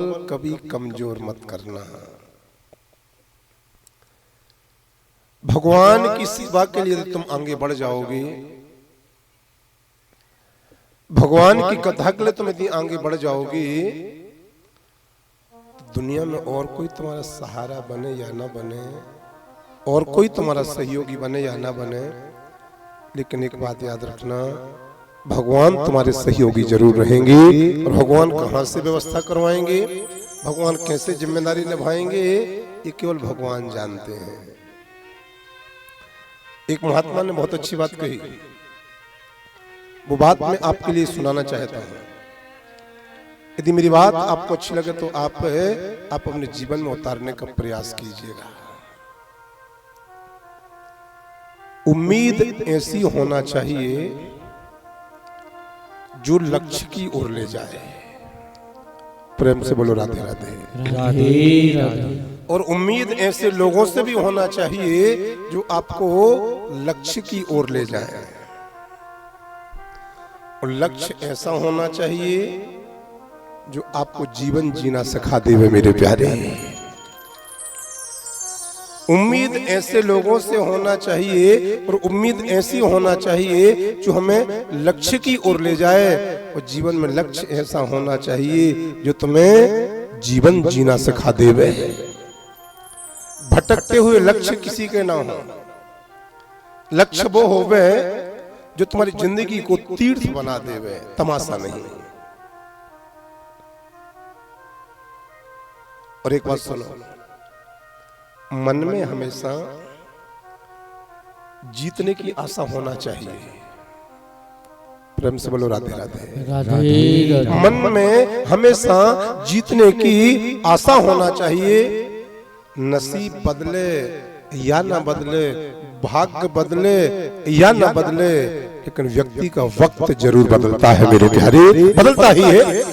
कभी कमजोर मत करना। भगवान की सेवा के लिए तुम आगे बढ़ जाओगे, भगवान की कथा के लिए तुम यदि आगे बढ़ जाओगे, दुनिया में और कोई तुम्हारा सहारा बने या ना बने, और कोई तुम्हारा सहयोगी बने या ना बने, लेकिन एक बात याद रखना, भगवान तुम्हारे सहयोगी जरूर रहेंगे। और भगवान कहां से व्यवस्था करवाएंगे, भगवान कैसे जिम्मेदारी निभाएंगे, ये केवल भगवान जानते हैं। एक महात्मा ने बहुत अच्छी बात कही, वो बात मैं आपके लिए सुनाना चाहता हूं। यदि मेरी बात आपको अच्छी लगे तो आप अपने जीवन में उतारने का प्रयास कीजिएगा। उम्मीद ऐसी होना चाहिए जो लक्ष्य की ओर ले जाए। प्रेम से बोलो राधे राधे। राधे राधे। और उम्मीद ऐसे लोगों से भी होना चाहिए जो आपको लक्ष्य की ओर ले जाए। और लक्ष्य ऐसा होना चाहिए जो आपको जीवन जीना सिखा देवे मेरे प्यारे। उम्मीद ऐसे लोगों से होना चाहिए और उम्मीद ऐसी होना चाहिए जो हमें लक्ष्य की ओर ले जाए। और जीवन में लक्ष्य ऐसा होना चाहिए जो तुम्हें जीवन जीना सिखा देवे। भटकते हुए लक्ष्य किसी के ना हो। लक्ष्य वो होवे जो तुम्हारी जिंदगी को तीर्थ बना देवे, तमाशा नहीं। और एक बात सुनो, मन में हमेशा जीतने की आशा होना चाहिए। प्रेम से बोलो राधे राधे। राधे राधे। मन में हमेशा जीतने की आशा होना चाहिए। नसीब बदले या ना बदले, भाग्य बदले या ना बदले, लेकिन व्यक्ति का वक्त जरूर बदलता है मेरे प्यारे, बदलता ही है।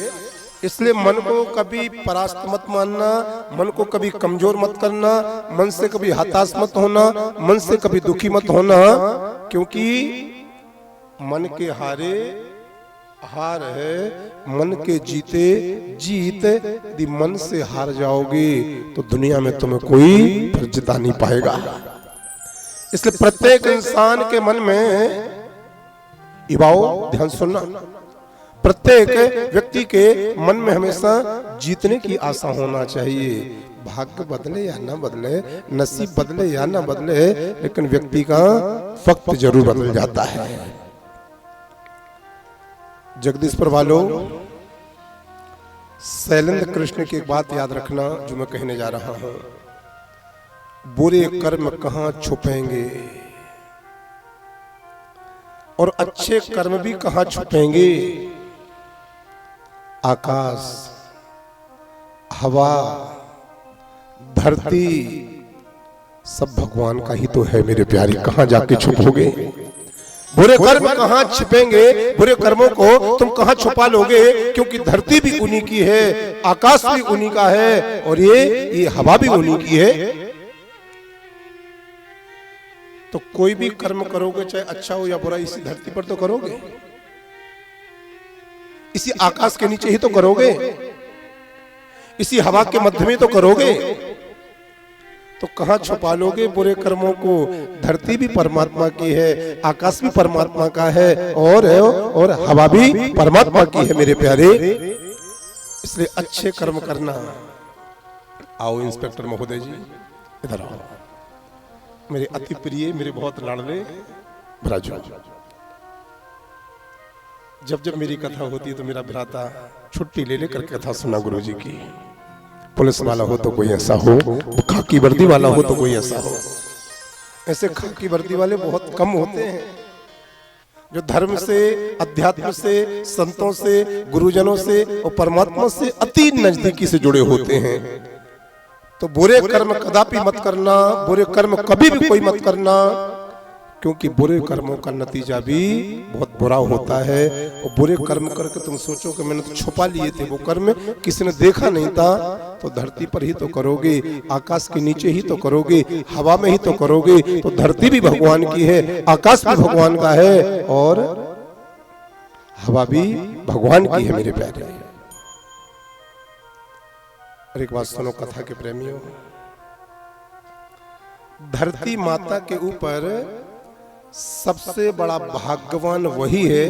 इसलिए मन को कभी परास्त मत मानना, मन को कभी कमजोर मत करना, मन से कभी हताश मत होना, मन से कभी दुखी मत होना, क्योंकि मन के हारे हार है, मन के जीते जीत। यदि मन से हार जाओगे तो दुनिया में तुम्हें कोई फिर जिता नहीं पाएगा। इसलिए प्रत्येक इंसान के मन में, युवाओं ध्यान सुनना, प्रत्येक व्यक्ति के मन में हमेशा जीतने की आशा होना चाहिए। भाग्य बदले या ना बदले, नसीब बदले या ना बदले, लेकिन व्यक्ति का वक्त जरूर बदल जाता है। जगदीशपुर वालों, शैलेंद्र कृष्ण की एक बात याद रखना जो मैं कहने जा रहा हूं। बुरे कर्म कहां छुपेंगे और अच्छे कर्म भी कहां छुपेंगे। आकाश, हवा, धरती सब भगवान का ही तो है मेरे प्यारे, कहां जाके छुपोगे। बुरे कर्म कहां छिपेंगे, बुरे कर्मों को तुम कहां छुपा लोगे, क्योंकि धरती भी उन्हीं की है, आकाश भी उन्हीं का है, और ये हवा भी उन्हीं की है। तो कोई भी कर्म करोगे, चाहे अच्छा हो या बुरा, इसी धरती पर तो करोगे, इसी आकाश के नीचे ही तो करोगे, इसी हवा के मध्य में तो करोगे। तो कहां छुपा लोगे बुरे कर्मों को। धरती भी परमात्मा की है, आकाश भी परमात्मा का है, और हवा भी परमात्मा की है मेरे प्यारे। इसलिए अच्छे कर्म करना। आओ इंस्पेक्टर महोदय जी, इधर आओ। मेरे अति प्रिय, मेरे बहुत लाडले भ्राजू, जब जब मेरी कथा होती है तो मेरा भ्राता छुट्टी ले लेकर कथा सुना गुरु जी की। पुलिस वाला हो तो कोई ऐसा हो, खाकी वर्दी वाला हो तो कोई ऐसा हो। ऐसे खाकी वर्दी वाले बहुत कम होते हैं जो धर्म से, अध्यात्म से, संतों से, गुरुजनों से और परमात्मा से अति नजदीकी से जुड़े होते हैं। तो बुरे कर्म कदापि मत करना, बुरे कर्म कभी भी कोई मत करना, क्योंकि बुरे कर्मों का नतीजा भी बहुत बुरा होता है। और बुरे कर्म करके तुम सोचो कि मैंने तो छुपा लिए थे वो कर्म, किसी ने देखा नहीं था, तो धरती पर ही तो करोगे, आकाश के नीचे ही तो करोगे, हवा में ही तो करोगे। तो धरती भी भगवान की है, आकाश भी भगवान का है, और हवा भी भगवान की है मेरे प्यारे। और एक बात सुनो कथा के प्रेमियों, धरती माता के ऊपर सबसे बड़ा भाग्यवान वही है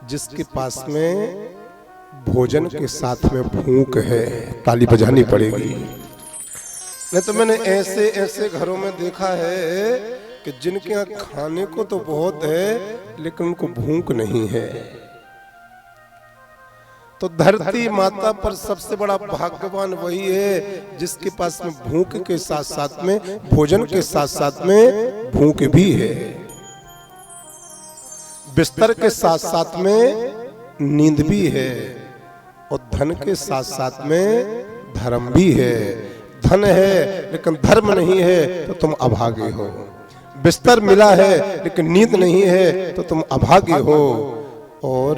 जिसके पास में भोजन के साथ में भूख है। ताली बजानी पड़ेगी। नहीं तो मैंने ऐसे ऐसे घरों में देखा है कि जिनके यहाँ खाने को तो बहुत है लेकिन उनको भूख नहीं है। तो धरती माता पर सबसे बड़ा भाग्यवान वही है जिसके पास में भूख के साथ साथ में भोजन के साथ साथ में भूख भी है, बिस्तर के साथ साथ में नींद भी है और धन के साथ साथ में धर्म भी है। धन है लेकिन धर्म नहीं है तो तुम अभागे हो, बिस्तर मिला है लेकिन नींद नहीं है तो तुम अभागे हो, और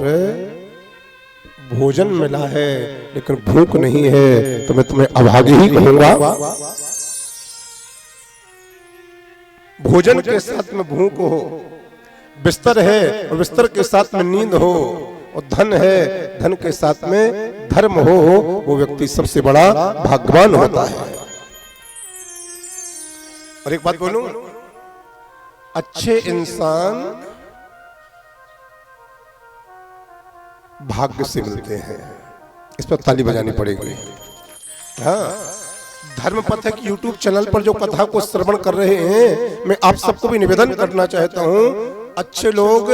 भोजन मिला है लेकिन भूख नहीं है तो मैं तुम्हें अभागे ही कहूंगा। भोजन के साथ में भूख हो, बिस्तर है और बिस्तर के साथ में नींद हो, और धन है, धन के साथ में धर्म हो, वो व्यक्ति सबसे बड़ा भाग्यवान होता है। और एक बात बोलूं, अच्छे इंसान भाग्य से मिलते हैं। इस पर ताली बजानी पड़ेगी। हाँ, धर्म पथक यूट्यूब चैनल पर जो कथा को श्रवण कर रहे हैं, मैं आप सबको भी निवेदन करना चाहता हूं, अच्छे लोग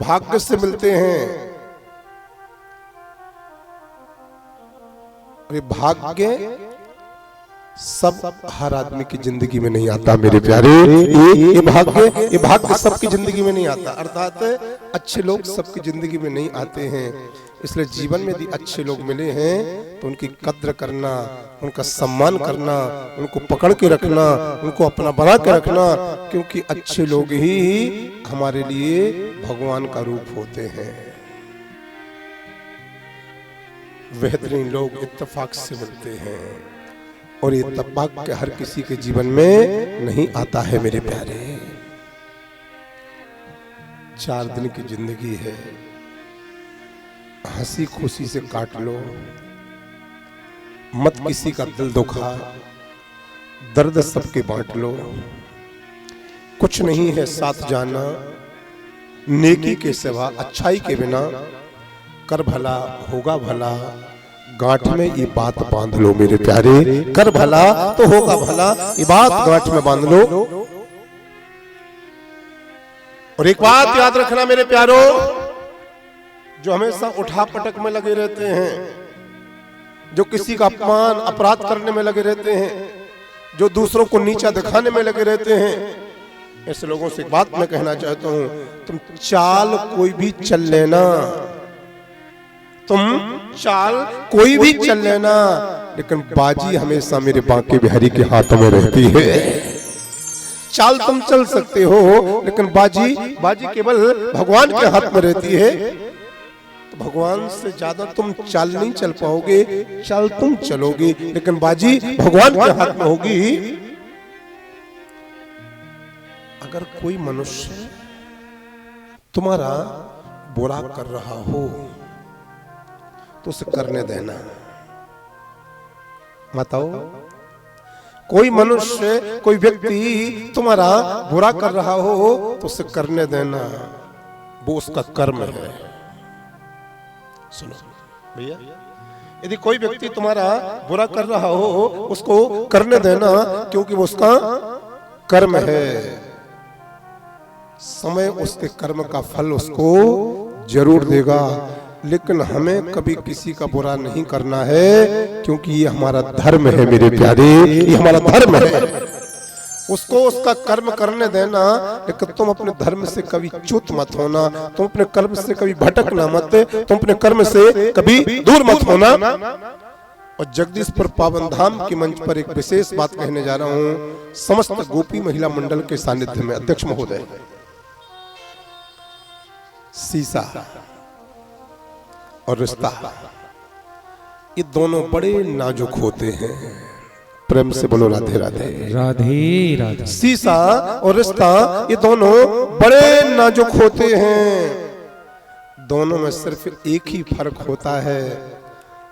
भाग्य से मिलते हैं। भाग्य सब हर आदमी की जिंदगी में नहीं आता मेरे प्यारे। ये भाग्य सबकी जिंदगी में नहीं आता, अर्थात अच्छे लोग सबकी जिंदगी में नहीं आते हैं। इसलिए जीवन में यदि अच्छे लोग मिले हैं तो उनकी कद्र करना, उनका सम्मान करना, उनको पकड़ के रखना, उनको अपना बना के रखना, क्योंकि अच्छे लोग ही हमारे लिए भगवान का रूप होते हैं। बेहतरीन लोग इत्तेफाक से मिलते हैं और ये इत्तेफाक के हर किसी के जीवन में नहीं आता है मेरे प्यारे। 4 दिन की जिंदगी है, हंसी खुशी से काट लो, मत किसी का दिल दुखा, दर्द सबके बांट लो। कुछ नहीं है साथ जाना, नेकी के सिवा अच्छाई के बिना, कर भला होगा भला, गांठ में ये बात बांध लो मेरे प्यारे। कर भला तो होगा भला, ये बात गांठ में बांध लो। और एक बात याद रखना मेरे प्यारो, जो हमेशा उठा पटक में लगे रहते हैं, जो किसी का अपमान अपराध करने में लगे रहते हैं, जो दूसरों को नीचा दिखाने में लगे रहते हैं, ऐसे लोगों से एक बात मैं कहना चाहता हूं, तुम चाल कोई भी चल लेना, तुम चाल कोई भी चल लेना, लेकिन बाजी हमेशा मेरे बांके बिहारी के हाथों में रहती है। चाल तुम चल सकते हो लेकिन बाजी केवल भगवान के हाथ में रहती है। तो भगवान से ज्यादा तुम चाल नहीं चल पाओगे, चाल तुम चलोगे लेकिन बाजी भगवान के हाथ में होगी। अगर कोई मनुष्य तुम्हारा बुरा कर रहा हो तो उसे करने देना। बताओ, कोई मनुष्य, कोई व्यक्ति तुम्हारा बुरा कर रहा हो तो उसे करने देना, वो उसका कर्म है। सुनो भैया, यदि कोई व्यक्ति तुम्हारा बुरा कर रहा हो उसको करने देना, क्योंकि वो उसका कर्म है। समय उसके कर्म का फल उसको जरूर देगा, लेकिन हमें कभी किसी का बुरा नहीं करना है, क्योंकि ये हमारा धर्म है मेरे प्यारे, ये हमारा धर्म है। उसको उसका कर्म करने देना, लेकिन तुम अपने धर्म से कभी च्युत मत होना, तुम अपने कर्म से कभी भटकना मत, तुम अपने कर्म से कभी दूर मत होना। और जगदीशपुर पावन धाम की मंच पर एक विशेष बात कहने जा रहा हूं, समस्त गोपी महिला मंडल के सानिध्य में। अध्यक्ष महोदय, सीसा और रिश्ता, ये दोनों बड़े नाजुक होते हैं। प्रेम से बोलो राधे राधे। राधे राधे। सीसा और रिश्ता, ये दोनों बड़े नाजुक होते हैं। दोनों में सिर्फ एक ही फर्क होता है,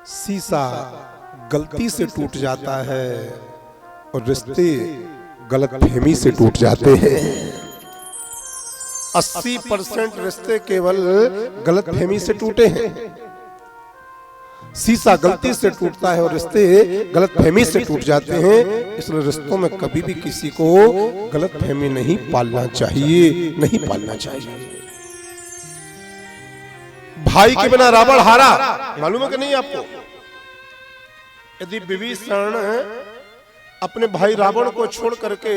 सीसा गलती से टूट जाता है और रिश्ते गलतफहमी से टूट जाते हैं। 80% रिश्ते केवल गलतफहमी से टूटे हैं। शीशा गलती से टूटता है और रिश्ते गलतफहमी से टूट जाते हैं। इसलिए रिश्तों में कभी भी किसी को गलतफहमी नहीं पालना चाहिए, नहीं पालना चाहिए। भाई के बिना रावण हारा, मालूम है कि नहीं आपको? यदि विभीषण अपने भाई रावण को छोड़ करके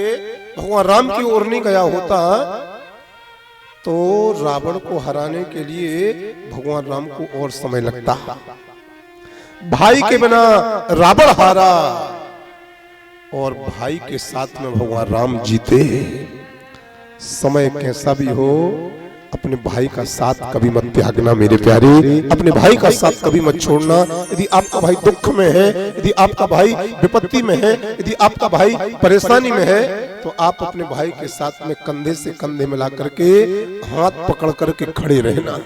भगवान राम की ओर नहीं गया होता तो रावण को हराने के लिए भगवान राम को और समय लगता। भाई के बिना रावण हारा और भाई के साथ में भगवान राम जीते। समय कैसा भी हो, अपने भाई का साथ कभी मत त्यागना मेरे प्यारे, अपने भाई का साथ कभी मत छोड़ना। यदि आपका भाई दुख में है, यदि आपका भाई विपत्ति में है, यदि आपका भाई परेशानी में है, तो आप अपने भाई के साथ में कंधे से कंधे मिला करके हाथ पकड़ करके खड़े रहना।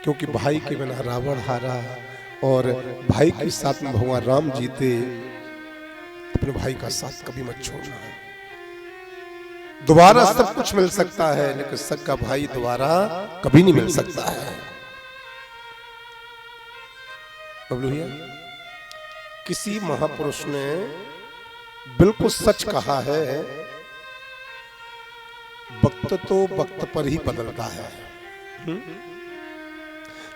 क्योंकि भाई के बिना रावण हारा और भाई के साथ में भगवान राम जीते। अपने भाई का साथ कभी मत छोड़ना। दोबारा सब कुछ मिल सकता है लेकिन सगा भाई दोबारा कभी नहीं मिल सकता है। बबलू भैया, किसी महापुरुष ने बिल्कुल सच कहा है, वक्त तो वक्त पर ही बदलता है।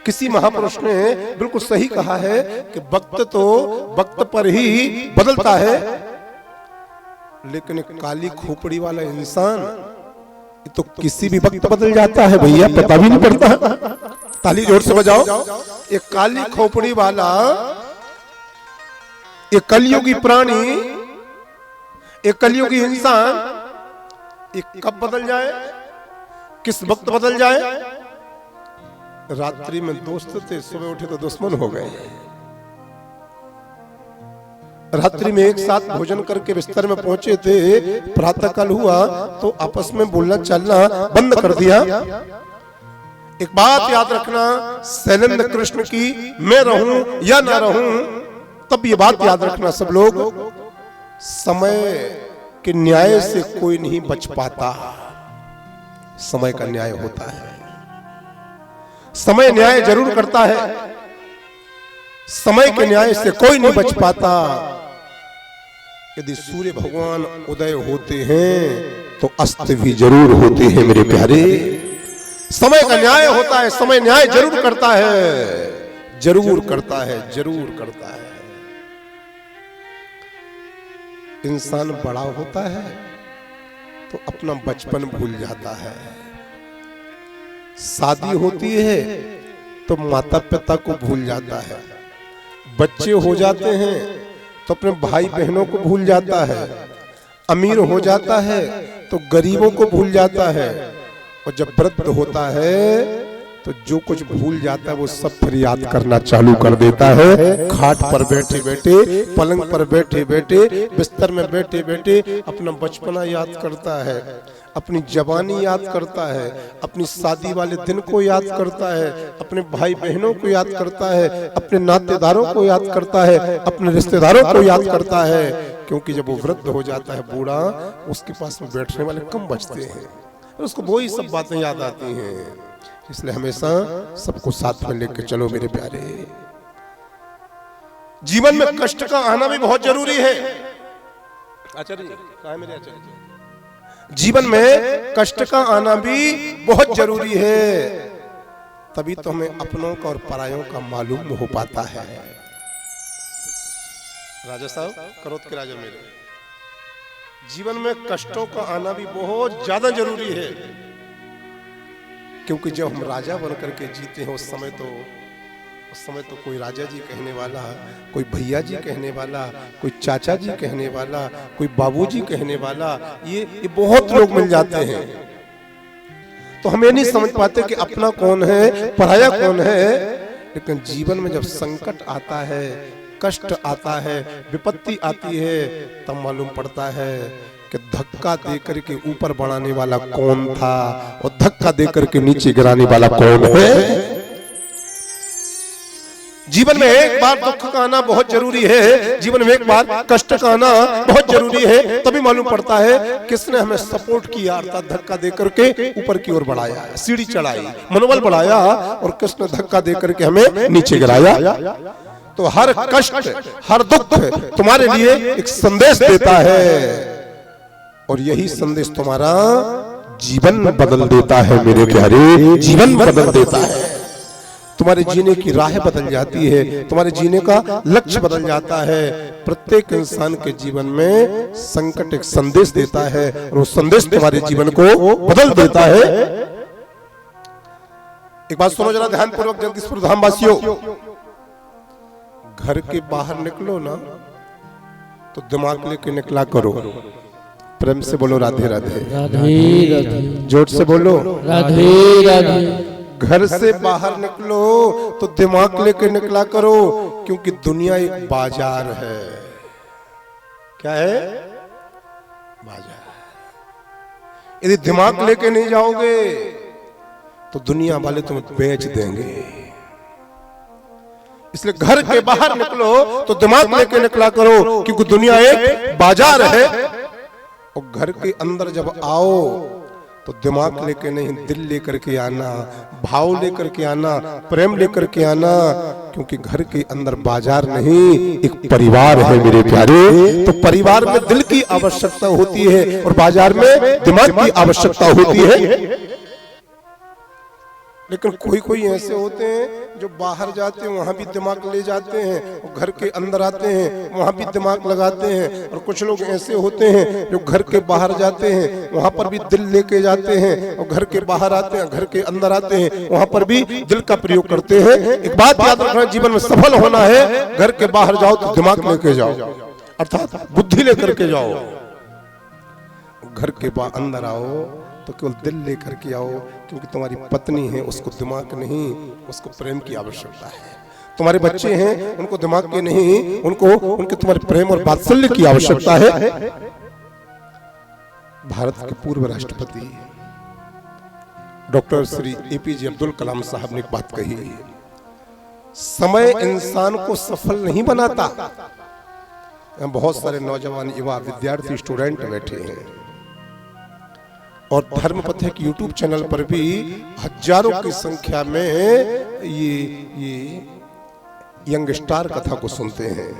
किसी महापुरुष ने बिल्कुल सही कहा है कि वक्त तो वक्त पर ही बदलता है, लेकिन एक काली खोपड़ी वाला इंसान तो किसी भी वक्त बदल जाता है भैया, पता भी नहीं पड़ता। ताली जोर से बजाओ। एक काली खोपड़ी वाला, एक कलयुगी प्राणी, एक कलयुगी इंसान, एक कब बदल जाए, किस वक्त बदल जाए। रात्रि में दोस्त थे, सुबह उठे तो दुश्मन हो गए। रात्रि में एक साथ भोजन करके बिस्तर में पहुंचे थे, प्रातः काल हुआ तो आपस में बोलना चलना बंद कर दिया। एक बात याद रखना, शैलेंद्र कृष्ण की मैं रहूं या ना रहूं, तब ये बात याद रखना सब लोग, समय के न्याय से कोई नहीं बच पाता। समय का न्याय होता है, समय न्याय जरूर करता है। समय के न्याय से कोई नहीं बच पाता। यदि सूर्य भगवान उदय होते हैं तो अस्त भी जरूर होते हैं मेरे प्यारे। समय का न्याय होता है, समय न्याय जरूर करता है, जरूर करता है, जरूर करता है। इंसान बड़ा होता है तो अपना बचपन भूल जाता है। शादी होती है तो माता पिता को भूल जाता है। बच्चे हो जाते हैं तो अपने भाई बहनों को भूल जाता है। अमीर हो जाता है तो गरीबों को भूल जाता है। और जब वृद्ध होता है तो जो कुछ भूल जाता है वो सब फिर याद करना चालू कर देता है। खाट पर बैठे बैठे, पलंग पर बैठे बैठे, बिस्तर में बैठे बैठे अपना बचपना याद करता है, अपनी जवानी याद करता है, अपनी शादी वाले दिन को याद करता है, अपने भाई बहनों को याद करता है, अपने नातेदारों को याद करता है, अपने रिश्तेदारों को याद करता है। क्योंकि जब वो वृद्ध हो जाता है, बूढ़ा, उसके पास में बैठने वाले कम बचते हैं, उसको वही सब बातें याद आती हैं। इसलिए हमेशा सबको साथ में लेकर चलो मेरे प्यारे। जीवन में कष्ट का आना भी बहुत जरूरी है। आचार्य जी, कहाँ है मेरे आचार्य जी? जीवन में कष्ट का आना भी बहुत जरूरी है, तभी तो हमें अपनों का और परायों का मालूम हो पाता है। राजा साहब, करोत के राजा मेरे, जीवन में कष्टों का आना भी बहुत ज्यादा जरूरी है। क्योंकि जब हम राजा बन करके जीते हैं, उस समय तो कोई राजा जी कहने वाला, कोई भैया जी कहने वाला, कोई चाचा जी कहने वाला, कोई बाबूजी कहने वाला, ये बहुत लोग मिल जाते हैं। तो हम ये नहीं समझ पाते कि अपना कौन है, पराया कौन है। लेकिन जीवन में जब संकट आता है, कष्ट आता है, विपत्ति आती है, तब मालूम पड़ता है कि धक्का देकर के ऊपर बढ़ाने वाला कौन था और धक्का देकर के नीचे गिराने वाला कौन है। जीवन जीवन में एक बार दुख का आना बहुत जरूरी है, जीवन में एक बार कष्ट का आना बहुत जरूरी है। तभी मालूम पड़ता है किसने हमें सपोर्ट किया, अर्थात धक्का दे करके ऊपर की ओर बढ़ाया, सीढ़ी चढ़ाई, मनोबल बढ़ाया, और किसने धक्का दे करके हमें नीचे गिराया। तो हर कष्ट, हर दुख तुम्हारे लिए एक संदेश देता है, और यही संदेश तुम्हारा जीवन बदल देता है मेरे प्यारे, जीवन बदल देता है। तुम्हारे जीने की राह बदल जाती है, तुम्हारे जीने का लक्ष्य बदल जाता है। प्रत्येक इंसान के जीवन में संकट एक संदेश देता है, और वो संदेश तुम्हारे जीवन को बदल देता है। एक बात सुनो जरा ध्यान पूर्वक जगदीशपुर धाम वासियों, घर के बाहर निकलो ना तो दिमाग लेके निकला करो। प्रेम से बोलो राधे राधे, राधे राधे, जोर से बोलो राधे राधे। घर से बाहर निकलो तो दिमाग लेके निकला करो, क्योंकि दुनिया एक बाजार है। क्या है? बाजार। यदि दिमाग लेके नहीं जाओगे तो दुनिया वाले तुम्हें बेच देंगे। इसलिए घर के बाहर निकलो तो दिमाग लेके निकला करो, क्योंकि दुनिया एक बाजार है। और घर के अंदर जब आओ तो दिमाग लेके नहीं, दिल लेकर के आना, भाव लेकर के आना, प्रेम लेकर के आना, क्योंकि घर के अंदर बाजार नहीं, एक परिवार है मेरे प्यारे। तो परिवार में दिल की आवश्यकता होती है और बाजार में दिमाग की आवश्यकता होती है। लेकिन कोई कोई ऐसे होते हैं जो बाहर जाते हैं वहां भी दिमाग ले जाते हैं, और घर के अंदर आते हैं वहां भी दिमाग लगाते हैं। और कुछ लोग ऐसे होते हैं जो घर के बाहर जाते हैं वहां पर भी दिल लेके जाते हैं, और घर के बाहर आते हैं, घर के अंदर आते हैं, वहां पर भी दिल का प्रयोग करते हैं। एक बात याद रखना, जीवन में सफल होना है, घर के बाहर जाओ तो दिमाग लेके जाओ, अर्थात बुद्धि लेकर के जाओ। घर के अंदर आओ तो केवल दिल लेकर के आओ, क्योंकि तुम्हारी पत्नी है उसको दिमाग नहीं, उसको प्रेम की आवश्यकता है। तुम्हारे बच्चे हैं उनको दिमाग के नहीं, उनको उनके तुम्हारे प्रेम और वात्सल्य की आवश्यकता है। भारत के पूर्व राष्ट्रपति डॉक्टर श्री एपीजे अब्दुल कलाम साहब ने एक बात कही, समय इंसान को सफल नहीं बनाता। बहुत सारे नौजवान, युवा, विद्यार्थी, स्टूडेंट बैठे हैं, और धर्म पथिक यूट्यूब चैनल पर भी हजारों की संख्या में ये यंगस्टार कथा को सुनते हैं।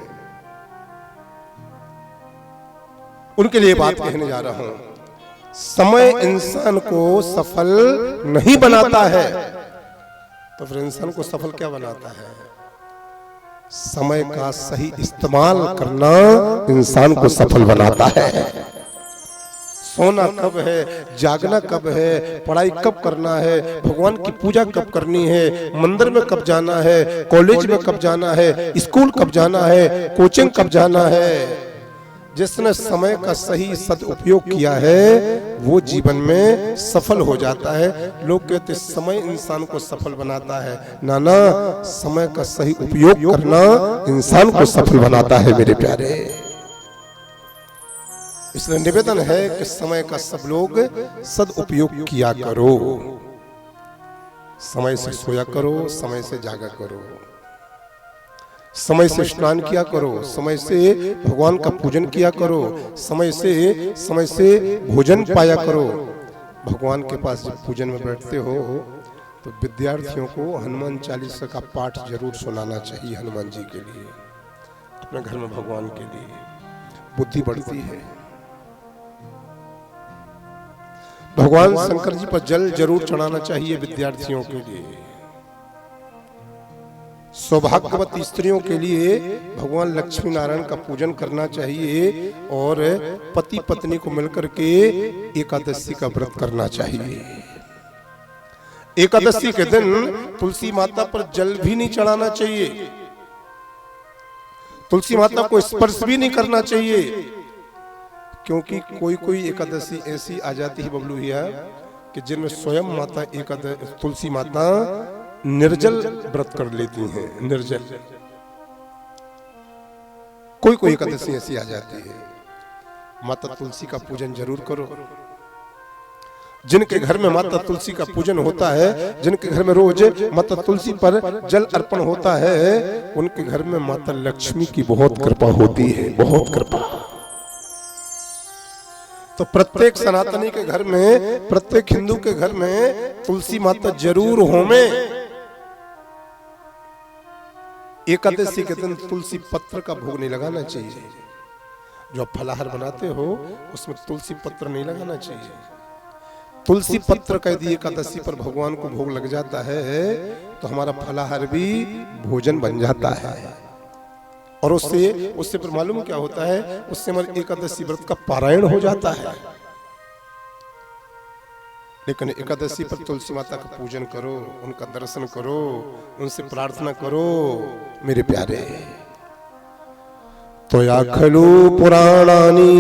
उनके लिए बात कहने जा रहा हूं, समय इंसान को सफल नहीं बनाता है, तो फिर इंसान को सफल क्या बनाता है? समय का सही इस्तेमाल करना इंसान को सफल बनाता है। सोना कब है, जागना कब है, पढ़ाई कब करना है, भगवान की पूजा कब करनी है, मंदिर में कब जाना है, कॉलेज में कब जाना है, स्कूल कब जाना है, कोचिंग कब जाना है। जिसने समय का सही सदुपयोग किया है वो जीवन में सफल हो जाता है। लोग कहते समय इंसान को सफल बनाता है, ना, समय का सही उपयोग करना इंसान को सफल बनाता है मेरे प्यारे। इसलिए निवेदन है कि समय का सब लोग सदुपयोग किया करो। समय से सोया करो, समय से जागा करो, समय से स्नान किया करो, समय से भगवान का पूजन किया करो, समय से भोजन पाया करो। भगवान के पास जब पूजन में बैठते हो तो विद्यार्थियों को हनुमान चालीसा का पाठ जरूर सुनाना चाहिए। हनुमान जी के लिए, अपने घर में भगवान के लिए बुद्धि बढ़ती है। भगवान शंकर जी पर जल जरूर चढ़ाना चाहिए विद्यार्थियों के लिए। सौभाग्यवती स्त्रियों के लिए भगवान लक्ष्मी नारायण का पूजन करना चाहिए, और पति पत्नी को मिलकर के एकादशी का व्रत करना चाहिए। एकादशी के दिन तुलसी माता पर जल भी नहीं चढ़ाना चाहिए, तुलसी माता को स्पर्श भी नहीं करना चाहिए, क्योंकि कोई कोई एकादशी ऐसी आ जाती है बबलू भैया कि जिनमें स्वयं माता तुलसी माता निर्जल व्रत कर लेती हैं। निर्जल कोई कोई एकादशी ऐसी आ जाती है। माता तुलसी का पूजन जरूर करो। जिनके घर में माता तुलसी का पूजन होता है, जिनके घर में रोज माता तुलसी पर जल अर्पण होता है, उनके घर में माता लक्ष्मी की बहुत कृपा होती है, बहुत कृपा। तो प्रत्येक सनातनी के घर में, प्रत्येक हिंदू के घर में तुलसी माता जरूर होमे। एकादशी के दिन तुलसी पत्र का भोग नहीं लगाना चाहिए। जो आप फलाहार बनाते हो उसमें तुलसी पत्र नहीं लगाना चाहिए। तुलसी पत्र का यदि एकादशी पर भगवान को भोग लग जाता है तो हमारा फलाहार भी भोजन बन जाता है। और उससे पर मालूम क्या होता है, उससे हमारे एकादशी व्रत का पारायण हो जाता है। लेकिन एकादशी पर तुलसी माता का पूजन करो, उनका दर्शन करो, उनसे प्रार्थना करो मेरे प्यारे। तो या खलु पुराणानि